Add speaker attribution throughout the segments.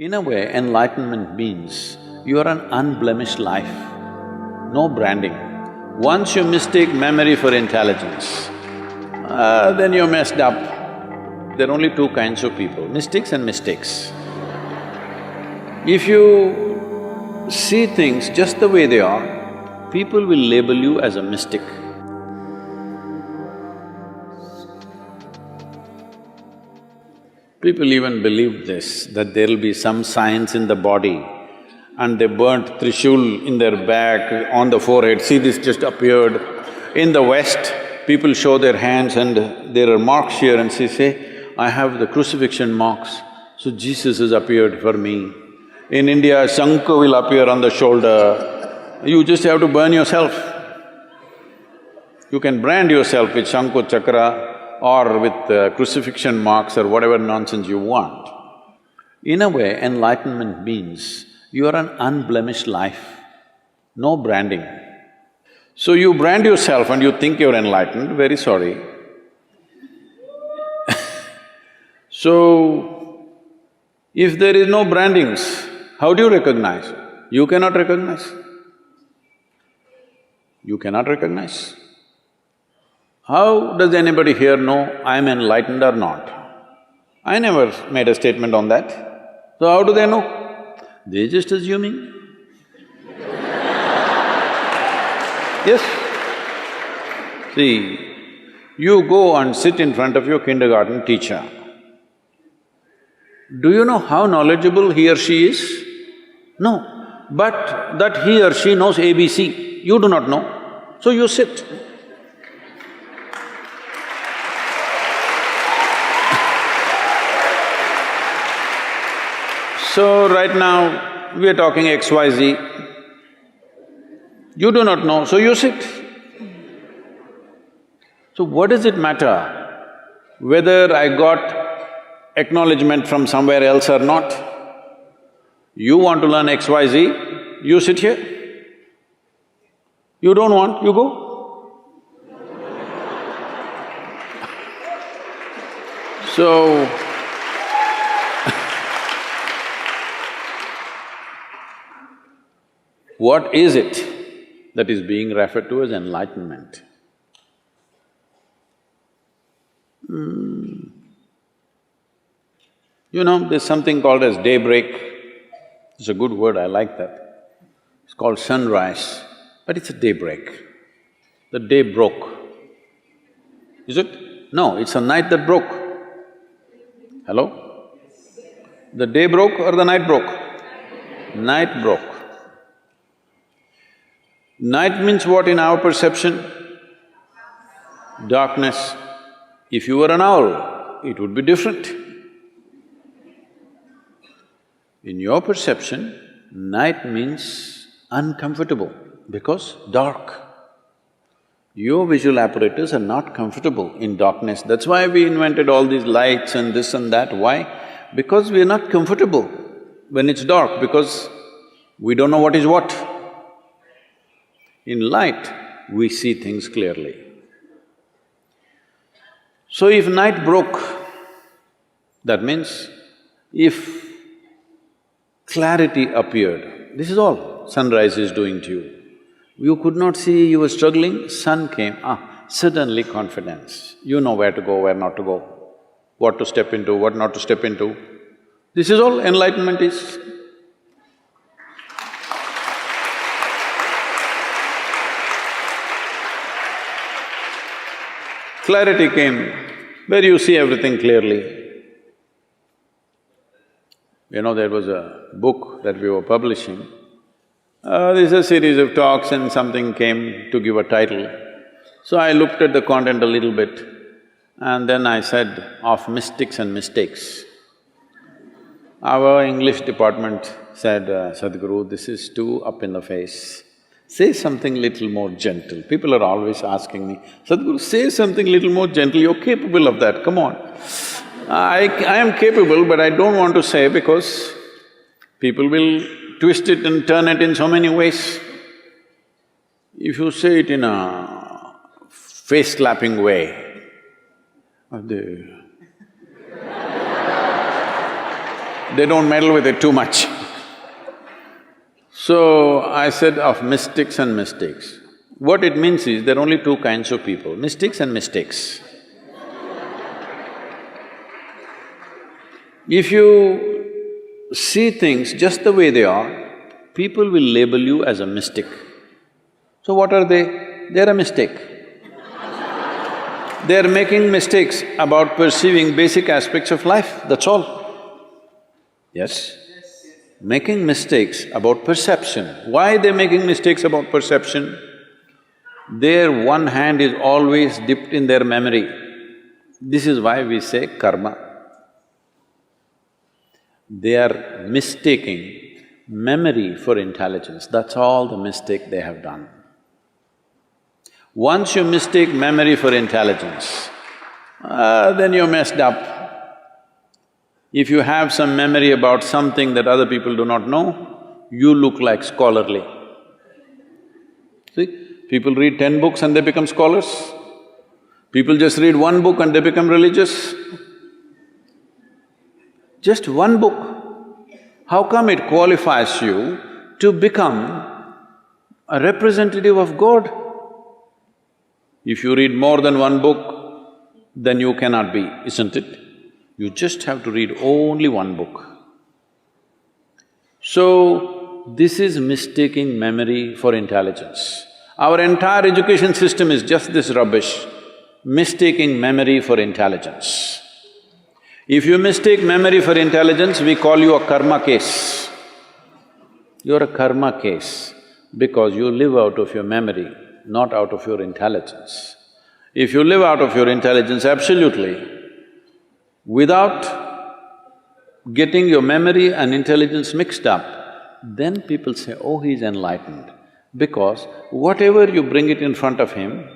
Speaker 1: In a way, enlightenment means you are an unblemished life, no branding. Once you mistake memory for intelligence, then you're messed up. There are only two kinds of people, mystics and mistakes. If you see things just the way they are, people will label you as a mystic. People even believed this, that there'll be some science in the body, and they burnt Trishul in their back, on the forehead, see this just appeared. In the West, people show their hands and there are marks here and say, I have the crucifixion marks, so Jesus has appeared for me. In India, Shankha will appear on the shoulder, you just have to burn yourself. You can brand yourself with Shankha Chakra or with crucifixion marks or whatever nonsense you want. In a way, enlightenment means you are an unblemished life, no branding. So you brand yourself and you think you're enlightened, very sorry. So, if there is no brandings, how do you recognize? You cannot recognize. You cannot recognize. How does anybody here know I'm enlightened or not? I never made a statement on that. So how do they know? They're just assuming. Yes. See, you go and sit in front of your kindergarten teacher. Do you know how knowledgeable he or she is? No, but that he or she knows ABC, you do not know, so you sit. So right now, we are talking XYZ. You do not know, so you sit. So what does it matter whether I got acknowledgement from somewhere else or not? You want to learn XYZ, you sit here. You don't want, you go. So, what is it that is being referred to as enlightenment? You know, there's something called as daybreak. It's a good word, I like that. It's called sunrise, but it's a daybreak. The day broke. Is it? No, it's a night that broke. Hello? The day broke or the night broke? Night broke. Night means what in our perception? Darkness. If you were an owl, it would be different. In your perception, night means uncomfortable because dark. Your visual apparatus are not comfortable in darkness. That's why we invented all these lights and this and that. Why? Because we are not comfortable when it's dark, because we don't know what is what. In light, we see things clearly. So if night broke, that means if clarity appeared, this is all sunrise is doing to you. You could not see, you were struggling, sun came, suddenly confidence. You know where to go, where not to go, what to step into, what not to step into. This is all enlightenment is. Clarity came, where you see everything clearly. You know, there was a book that we were publishing. There's a series of talks and something came to give a title. So I looked at the content a little bit and then I said, of mystics and mistakes. Our English department said, Sadhguru, this is too up in the face. Say something little more gentle. People are always asking me, Sadhguru, say something little more gentle, you're capable of that, come on. I am capable, but I don't want to say because people will twist it and turn it in so many ways. If you say it in a face-slapping way, they don't meddle with it too much. So, I said of mystics and mistakes. What it means is, there are only two kinds of people, mystics and mistakes. If you see things just the way they are, people will label you as a mystic. So what are they? They're a mistake. They're making mistakes about perceiving basic aspects of life, that's all. Yes? Making mistakes about perception. Why they're making mistakes about perception? Their one hand is always dipped in their memory. This is why we say karma. They are mistaking memory for intelligence, that's all the mistake they have done. Once you mistake memory for intelligence, then you're messed up. If you have some memory about something that other people do not know, you look like scholarly. See, people read 10 books and they become scholars. People just read one book and they become religious. Just one book. How come it qualifies you to become a representative of God? If you read more than one book, then you cannot be, isn't it? You just have to read only one book. So, this is mistaking memory for intelligence. Our entire education system is just this rubbish, mistaking memory for intelligence. If you mistake memory for intelligence, we call you a karma case. You're a karma case because you live out of your memory, not out of your intelligence. If you live out of your intelligence absolutely, without getting your memory and intelligence mixed up, then people say, oh, he's enlightened. Because whatever you bring it in front of him,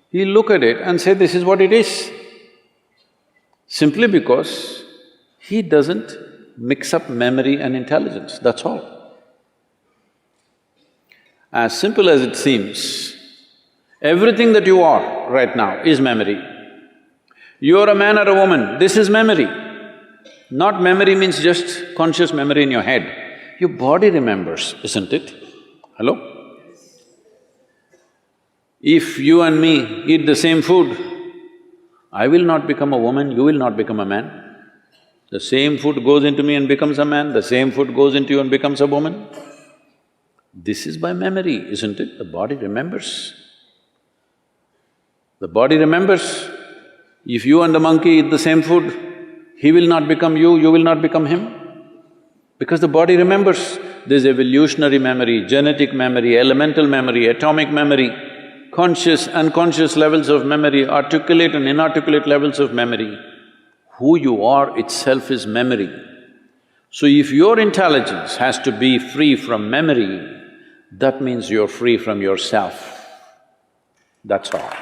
Speaker 1: he'll look at it and say, this is what it is. Simply because he doesn't mix up memory and intelligence, that's all. As simple as it seems, everything that you are right now is memory. You're a man or a woman, this is memory. Not memory means just conscious memory in your head. Your body remembers, isn't it? Hello? If you and me eat the same food, I will not become a woman, you will not become a man. The same food goes into me and becomes a man, the same food goes into you and becomes a woman. This is by memory, isn't it? The body remembers. The body remembers. If you and the monkey eat the same food, he will not become you, you will not become him. Because the body remembers. There's evolutionary memory, genetic memory, elemental memory, atomic memory, conscious, unconscious levels of memory, articulate and inarticulate levels of memory. Who you are itself is memory. So if your intelligence has to be free from memory, that means you're free from yourself. That's all.